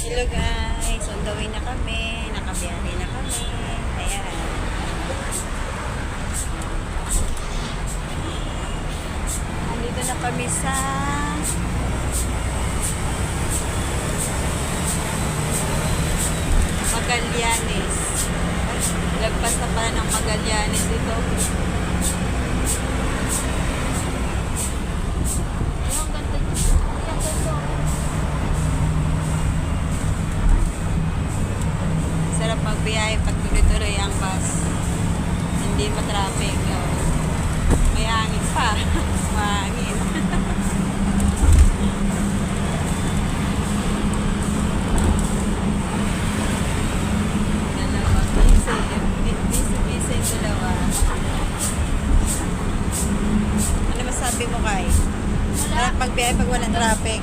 Hello guys, on the way na kami, nakabiyahe na kami. Ayan. Dito na kami sa Magallanes. Lagpas na pala ng Magallanes ito. Sarap magbiyahe pag tuloy-tuloy ang bus. Hindi ma-traffic. May hangin pa. Mahangin. Dalawa. Busy dalawa. Ano masabi mo, Kai? Sarap magbiyahe pag walang traffic.